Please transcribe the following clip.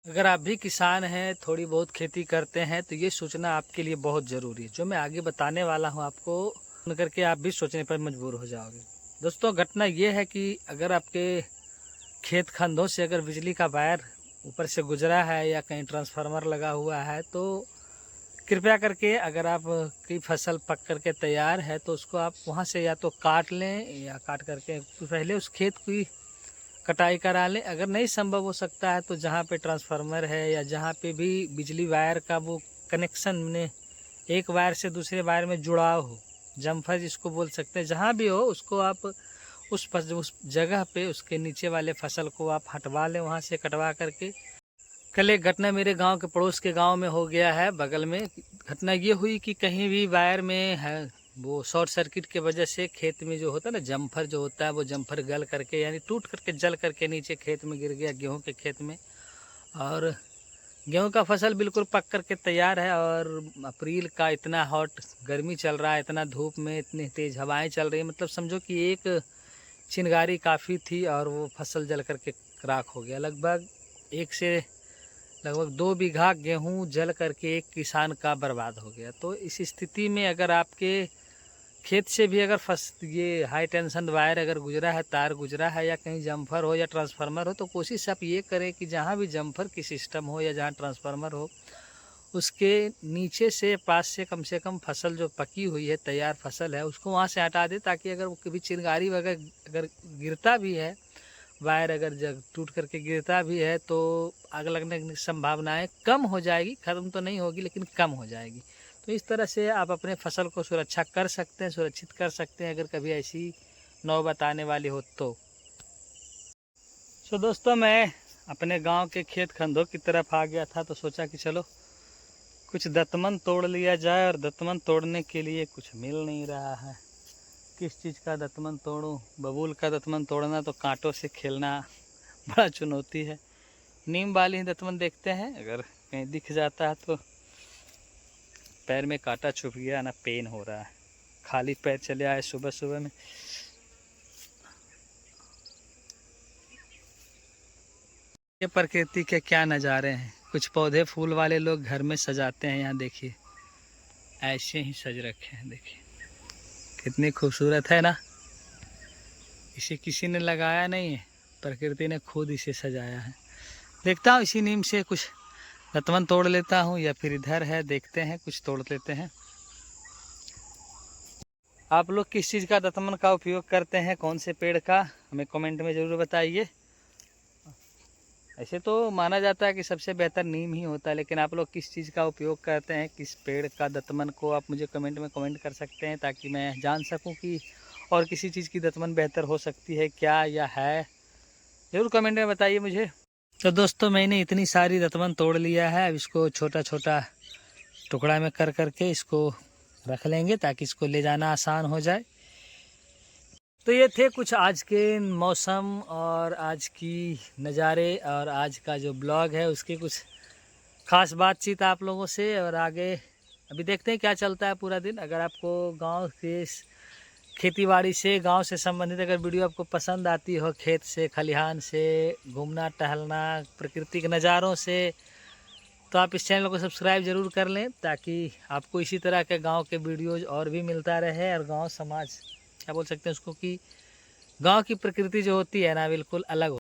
अगर आप भी किसान हैं, थोड़ी बहुत खेती करते हैं, तो ये सोचना आपके लिए बहुत ज़रूरी है। जो मैं आगे बताने वाला हूँ आपको सुन करके आप भी सोचने पर मजबूर हो जाओगे। दोस्तों, घटना ये है कि अगर आपके खेत खंदों से अगर बिजली का वायर ऊपर से गुजरा है या कहीं ट्रांसफार्मर लगा हुआ है, तो कृपया करके अगर आप की फसल पक करके तैयार है तो उसको आप वहाँ से या तो काट लें या काट करके पहले उस खेत की कटाई करा लें। अगर नहीं संभव हो सकता है तो जहाँ पे ट्रांसफार्मर है या जहाँ पे भी बिजली वायर का वो कनेक्शन में एक वायर से दूसरे वायर में जुड़ाव हो, जम्फर जिसको बोल सकते हैं, जहाँ भी हो उसको आप उस जगह पे उसके नीचे वाले फसल को आप हटवा लें वहाँ से कटवा करके। कल एक घटना मेरे गांव के पड़ोस के गांव में हो गया है। बगल में घटना ये हुई कि कहीं भी वायर में है वो शॉर्ट सर्किट के वजह से खेत में जो होता है ना जम्फर जो होता है, वो जम्फर गल करके यानी टूट करके जल करके नीचे खेत में गिर गया, गेहूं के खेत में। और गेहूं का फसल बिल्कुल पक करके तैयार है और अप्रैल का इतना हॉट गर्मी चल रहा है, इतना धूप में इतनी तेज़ हवाएं चल रही है, मतलब समझो कि एक चिंगारी काफ़ी थी और वो फसल जल करके राख हो गया। लगभग 2 बीघा गेहूं जल करके एक किसान का बर्बाद हो गया। तो इस स्थिति में अगर आपके खेत से भी अगर ये हाई टेंशन वायर अगर गुजरा है, तार गुजरा है या कहीं जम्फर हो या ट्रांसफार्मर हो, तो कोशिश आप ये करें कि जहाँ भी जम्फर की सिस्टम हो या जहाँ ट्रांसफार्मर हो, उसके नीचे से पास से कम फसल जो पकी हुई है, तैयार फसल है, उसको वहाँ से हटा दें, ताकि अगर वो कभी चिंगारी वगैरह अगर गिरता भी है, वायर अगर जग टूट करके गिरता भी है, तो आग लगने की संभावनाएं कम हो जाएगी, ख़त्म तो नहीं होगी लेकिन कम हो जाएगी। तो इस तरह से आप अपने फसल को सुरक्षा कर सकते हैं, सुरक्षित कर सकते हैं अगर कभी ऐसी नौबत आने वाली हो तो। दोस्तों, मैं अपने गांव के खेत खंदों की तरफ आ गया था, तो सोचा कि चलो कुछ दतमन तोड़ लिया जाए। और दतमन तोड़ने के लिए कुछ मिल नहीं रहा है, किस चीज़ का दतमन तोड़ूं। बबूल का दतमन तोड़ना तो कांटों से खेलना बड़ा चुनौती है। नीम वाली दतमन देखते हैं, अगर कहीं दिख जाता है तो। पैर में कांटा छुप गया ना, पेन हो रहा है, खाली पैर चले आए सुबह सुबह में। ये प्रकृति के क्या नज़ारे हैं। कुछ पौधे फूल वाले लोग घर में सजाते हैं, यहाँ देखिए ऐसे ही सज रखे हैं, देखिए कितनी खूबसूरत है ना। इसे किसी ने लगाया नहीं है, प्रकृति ने खुद इसे सजाया है। देखता हूँ इसी नीम से कुछ दतमन तोड़ लेता हूँ, या फिर इधर है देखते हैं कुछ तोड़ लेते हैं। आप लोग किस चीज़ का दतमन का उपयोग करते हैं, कौन से पेड़ का, हमें कमेंट में ज़रूर बताइए। ऐसे तो माना जाता है कि सबसे बेहतर नीम ही होता है, लेकिन आप लोग किस चीज़ का उपयोग करते हैं, किस पेड़ का दतमन को, आप मुझे कमेंट में कमेंट कर सकते हैं, ताकि मैं जान सकूं कि और किसी चीज़ की दतमन बेहतर हो सकती है क्या या है। ज़रूर कमेंट में बताइए मुझे। तो दोस्तों, मैंने इतनी सारी दतमन तोड़ लिया है। अब इसको छोटा छोटा टुकड़ा में कर करके इसको रख लेंगे, ताकि इसको ले जाना आसान हो जाए। तो ये थे कुछ आज के मौसम और आज की नज़ारे और आज का जो ब्लॉग है उसकी कुछ खास बातचीत आप लोगों से। और आगे अभी देखते हैं क्या चलता है पूरा दिन। अगर आपको गांव के खेतीबाड़ी से, गांव से संबंधित अगर वीडियो आपको पसंद आती हो, खेत से खलिहान से घूमना टहलना, प्राकृतिक नज़ारों से, तो आप इस चैनल को सब्सक्राइब ज़रूर कर लें, ताकि आपको इसी तरह के गांव के वीडियोज़ और भी मिलता रहे। और गांव समाज क्या बोल सकते हैं उसको, कि गांव की प्रकृति जो होती है ना, बिल्कुल अलग हो।